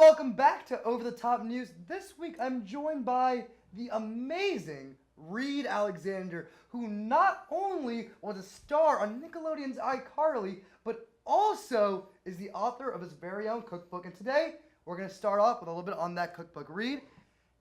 welcome back to Over the Top News. This week I'm joined by the amazing Reed Alexander, who not only was a star on Nickelodeon's iCarly, but also is the author of his very own cookbook. And today we're going to start off with a little bit on that cookbook. Reed,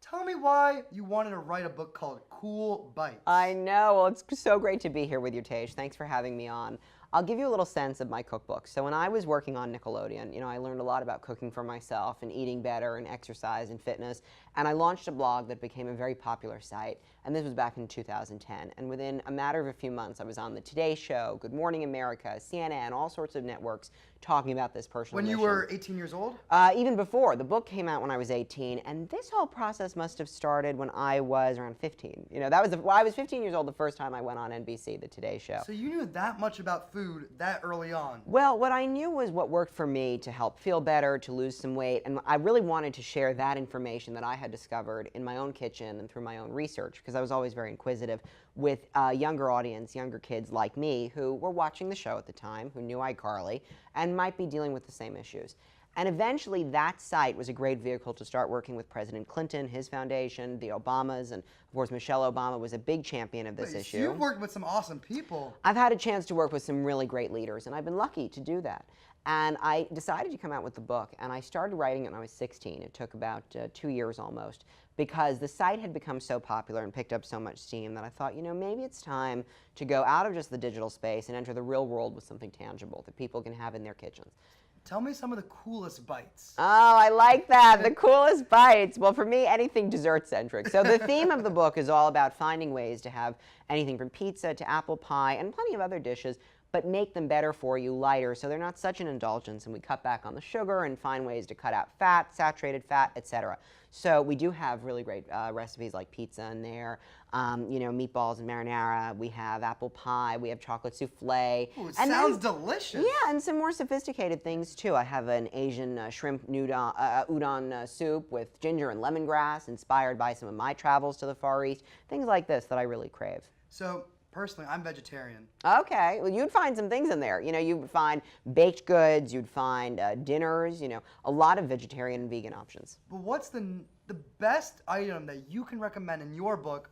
tell me why you wanted to write a book called Cool Bites. I know. Well, it's so great to be here with you, Tej. Thanks for having me on. I'll give you a little sense of my cookbook. So when I was working on Nickelodeon, I learned a lot about cooking for myself and eating better and exercise and fitness. And I launched a blog that became a very popular site. And this was back in 2010. And within a matter of a few months, I was on the Today Show, Good Morning America, CNN, all sorts of networks talking about this personal When mission. you were 18 years old? Even before. The book came out when I was 18. And this whole process must have started when I was around 15. I was 15 years old the first time I went on NBC, the Today Show. So you knew that much about food that early on? Well, what I knew was what worked for me to help feel better, to lose some weight, and I really wanted to share that information that I had discovered in my own kitchen and through my own research, because I was always very inquisitive, with a younger audience, younger kids like me, who were watching the show at the time, who knew iCarly, and might be dealing with the same issues. And eventually that site was a great vehicle to start working with President Clinton, his foundation, the Obamas, and of course Michelle Obama was a big champion of this issue. You've worked with some awesome people. I've had a chance to work with some really great leaders, and I've been lucky to do that. And I decided to come out with the book, and I started writing it when I was 16. It took about 2 years almost, because the site had become so popular and picked up so much steam that I thought, maybe it's time to go out of just the digital space and enter the real world with something tangible that people can have in their kitchens. Tell me some of the coolest bites. Oh, I like that. The coolest bites. Well, for me, anything dessert-centric. So the theme of the book is all about finding ways to have anything from pizza to apple pie and plenty of other dishes, but make them better for you, lighter, so they're not such an indulgence, and we cut back on the sugar and find ways to cut out fat, saturated fat, etc. So we do have really great recipes like pizza in there, meatballs and marinara. We have apple pie. We have chocolate souffle. Ooh, it sounds delicious. Yeah, and some more sophisticated things too. I have an Asian shrimp udon soup with ginger and lemongrass, inspired by some of my travels to the Far East. Things like this that I really crave. So, personally, I'm vegetarian. Okay, well, you'd find some things in there. You would find baked goods, you'd find dinners, a lot of vegetarian and vegan options. But what's the best item that you can recommend in your book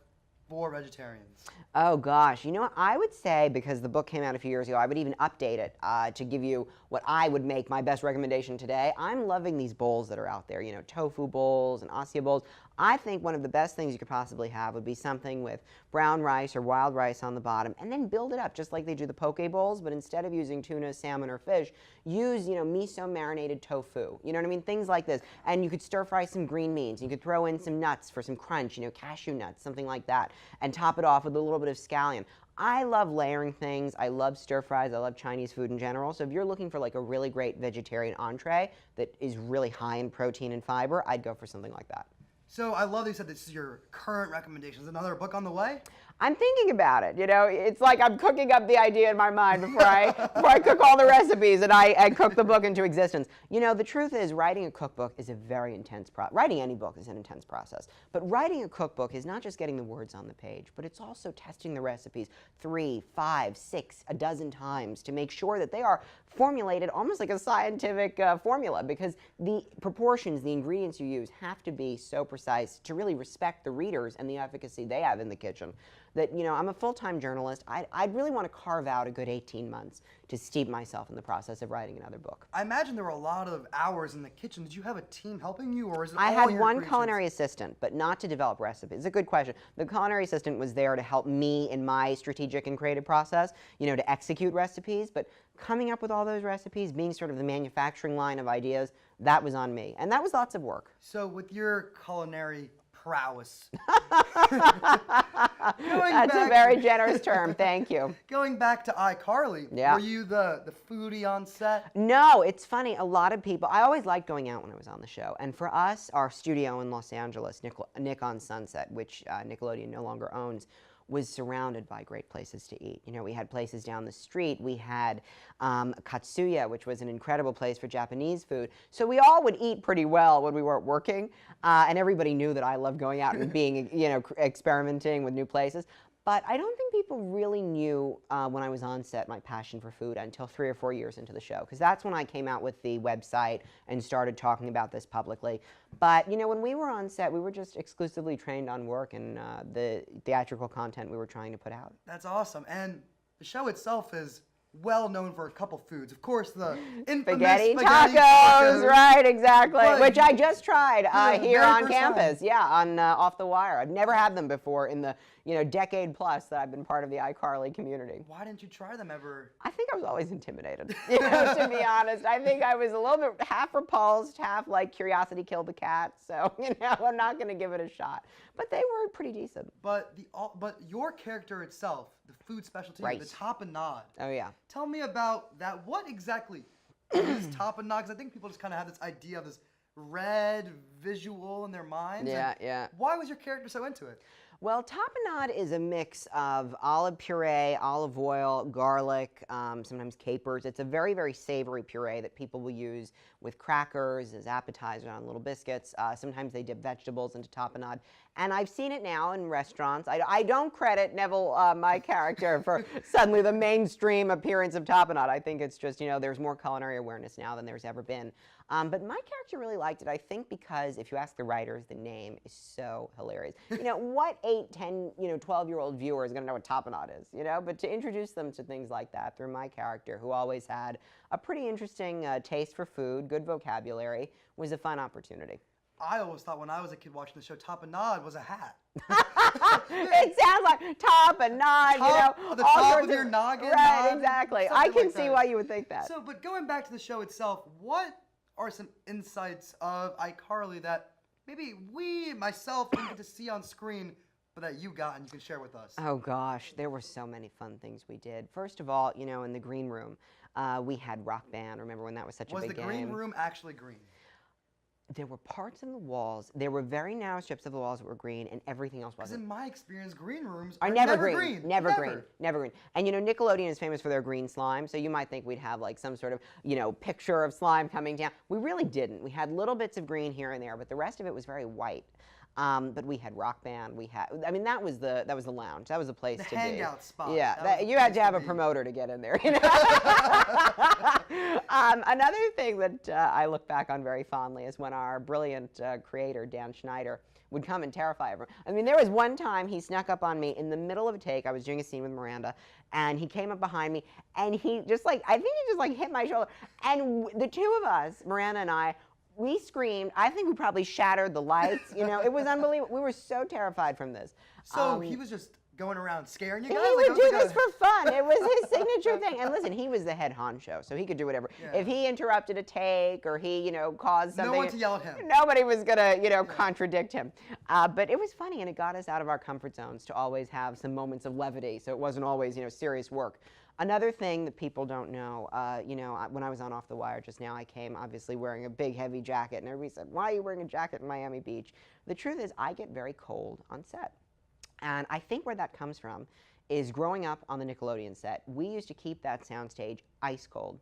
for vegetarians? Oh gosh, what? I would say, because the book came out a few years ago, I would even update it to give you what I would make my best recommendation today. I'm loving these bowls that are out there, tofu bowls and Asia bowls. I think one of the best things you could possibly have would be something with brown rice or wild rice on the bottom, and then build it up just like they do the poke bowls, but instead of using tuna, salmon, or fish, use, miso marinated tofu. You know what I mean? Things like this. And you could stir fry some green beans. You could throw in some nuts for some crunch, cashew nuts, something like that, and top it off with a little bit of scallion. I love layering things. I love stir fries. I love Chinese food in general. So if you're looking for like a really great vegetarian entree that is really high in protein and fiber, I'd go for something like that. So I love that you said this is your current recommendations. Another book on the way? I'm thinking about it. It's like I'm cooking up the idea in my mind before I cook all the recipes and I cook the book into existence. The truth is, writing a cookbook is a very intense process. Writing any book is an intense process. But writing a cookbook is not just getting the words on the page, but it's also testing the recipes 3, 5, 6, a dozen times to make sure that they are formulated almost like a scientific formula, because the proportions, the ingredients you use have to be so precise to really respect the readers and the efficacy they have in the kitchen. That, I'm a full-time journalist. I'd really want to carve out a good 18 months to steep myself in the process of writing another book. I imagine there were a lot of hours in the kitchen. Did you have a team helping you, or is it all I had your one creations? culinary assistant, but not to develop recipes. It's a good question. The culinary assistant was there to help me in my strategic and creative process, to execute recipes, but coming up with all those recipes, being sort of the manufacturing line of ideas, that was on me. And that was lots of work. So with your culinary prowess. That's a very generous term, thank you. Going back to iCarly, yeah. Were you the foodie on set? No, it's funny, a lot of people, I always liked going out when I was on the show, and for us, our studio in Los Angeles, Nick on Sunset, which Nickelodeon no longer owns, was surrounded by great places to eat. We had places down the street. We had Katsuya, which was an incredible place for Japanese food. So we all would eat pretty well when we weren't working, and everybody knew that I loved going out and being, experimenting with new places. But I don't think people really knew when I was on set my passion for food until 3 or 4 years into the show, because that's when I came out with the website and started talking about this publicly. But you know, when we were on set, we were just exclusively trained on work and the theatrical content we were trying to put out. That's awesome. And the show itself is well known for a couple foods. Of course, the infamous Spaghetti tacos, right, exactly. But which I just tried here very on first campus. time. Yeah, on Off the Wire. I've never had them before in the decade plus that I've been part of the iCarly community. Why didn't you try them ever? I think I was always intimidated, to be honest. I think I was a little bit half repulsed, half like curiosity killed the cat. So, I'm not going to give it a shot. But they were pretty decent. But your character itself, the food specialty, Right. the tapenade. Oh, yeah. Tell me about that. What exactly is tapenade? Because I think people just kind of have this idea of this red visual in their minds. Yeah, and yeah. Why was your character so into it? Well, tapenade is a mix of olive puree, olive oil, garlic, sometimes capers. It's a very, very savory puree that people will use with crackers as appetizers on little biscuits. Sometimes they dip vegetables into tapenade. And I've seen it now in restaurants. I don't credit Neville, my character, for suddenly the mainstream appearance of tapenade. I think it's just, there's more culinary awareness now than there's ever been. But my character really liked it, I think, because if you ask the writers, the name is so hilarious. What 8, 10, 12-year-old viewer is going to know what tapenade is, But to introduce them to things like that through my character, who always had a pretty interesting taste for food, good vocabulary, was a fun opportunity. I always thought when I was a kid watching the show, tapenade was a hat. It sounds like tapenade, the all top sorts of your noggin. Right, nod, exactly. something I can like see that. why you would think that. So, but going back to the show itself, what are some insights of iCarly that maybe myself, didn't get to see on screen, but that you got and you can share with us? Oh gosh, there were so many fun things we did. First of all, in the green room, we had Rock Band. Remember when that was such a big game? Was the green room actually green? There were parts in the walls. There were very narrow strips of the walls that were green, and everything else Because wasn't. in my experience, green rooms Are are never green. green. Never green. Never green. And Nickelodeon is famous for their green slime, so you might think we'd have like some sort of, picture of slime coming down. We really didn't. We had little bits of green here and there, but the rest of it was very white. But we had Rock Band. That was the lounge. That was the place to be. The hangout spot. Yeah, you had to have a promoter to get in there. Another thing that I look back on very fondly is when our brilliant creator, Dan Schneider, would come and terrify everyone. I mean, there was one time he snuck up on me in the middle of a take. I was doing a scene with Miranda, and he came up behind me, and he just I think he just hit my shoulder. And the two of us, Miranda and I, we screamed. I think we probably shattered the lights. It was unbelievable. We were so terrified from this. So he was just going around scaring you He guys? would do this for fun. It was his signature thing. And listen, he was the head honcho, so he could do whatever. Yeah. If he interrupted a take or he, caused something. No one to yell at him. Nobody was gonna, contradict him. But it was funny, and it got us out of our comfort zones to always have some moments of levity. So it wasn't always, serious work. Another thing that people don't know, when I was on Off the Wire just now, I came obviously wearing a big, heavy jacket, and everybody said, "Why are you wearing a jacket in Miami Beach?" The truth is, I get very cold on set. And I think where that comes from is growing up on the Nickelodeon set, we used to keep that soundstage ice cold.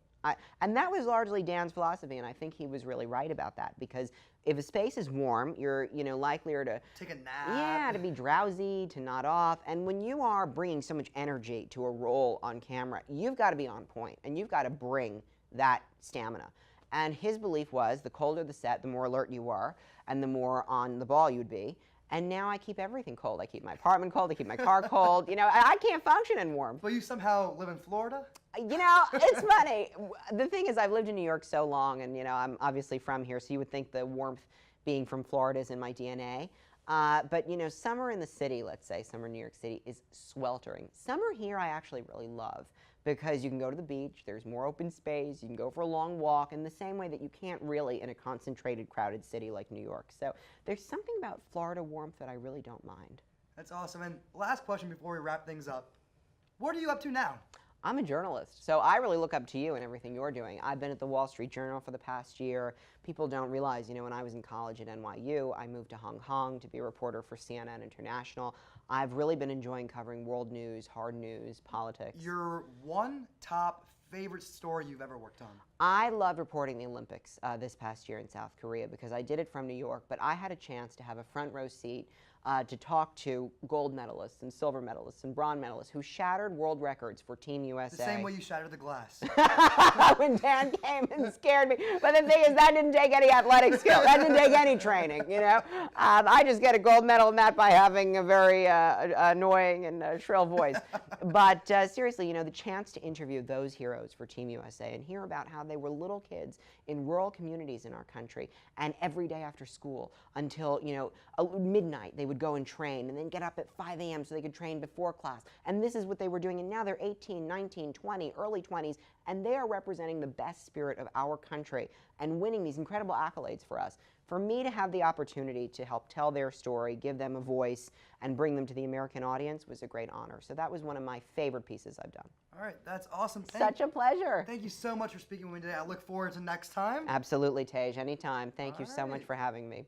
And that was largely Dan's philosophy, and I think he was really right about that, because if a space is warm, you're likelier to take a nap. Yeah, to be drowsy, to nod off. And when you are bringing so much energy to a role on camera, you've got to be on point, and you've got to bring that stamina. And his belief was the colder the set, the more alert you are, and the more on the ball you'd be. And now I keep everything cold. I keep my apartment cold. I keep my car cold. I can't function in warm. But you somehow live in Florida? It's funny. The thing is, I've lived in New York so long, and I'm obviously from here, so you would think the warmth being from Florida is in my DNA. But summer in the city, let's say, summer in New York City is sweltering. Summer here I actually really love, because you can go to the beach, there's more open space, you can go for a long walk in the same way that you can't really in a concentrated, crowded city like New York. So there's something about Florida warmth that I really don't mind. That's awesome. And last question before we wrap things up. What are you up to now? I'm a journalist, so I really look up to you and everything you're doing. I've been at the Wall Street Journal for the past year. People don't realize, when I was in college at NYU, I moved to Hong Kong to be a reporter for CNN International. I've really been enjoying covering world news, hard news, politics. Your one top favorite story you've ever worked on? I loved reporting the Olympics this past year in South Korea because I did it from New York, but I had a chance to have a front row seat to talk to gold medalists and silver medalists and bronze medalists who shattered world records for Team USA. The same way you shattered the glass. When Dan came and scared me. But the thing is, that didn't take any athletic skill. That didn't take any training, you know. I just get a gold medal in that by having a very annoying and shrill voice. But seriously, you know, the chance to interview those heroes for Team USA and hear about how they were little kids in rural communities in our country, and every day after school until, you know, midnight they would go and train and then get up at 5 a.m. so they could train before class. And this is what they were doing. And now they're 18, 19, 20, early 20s, and they are representing the best spirit of our country and winning these incredible accolades for us. For me to have the opportunity to help tell their story, give them a voice, and bring them to the American audience was a great honor. So that was one of my favorite pieces I've done. All right, that's awesome. Such a pleasure. Thank you so much for speaking with me today. I look forward to next time. Absolutely, Tej. Anytime. Thank you so much right. for having me.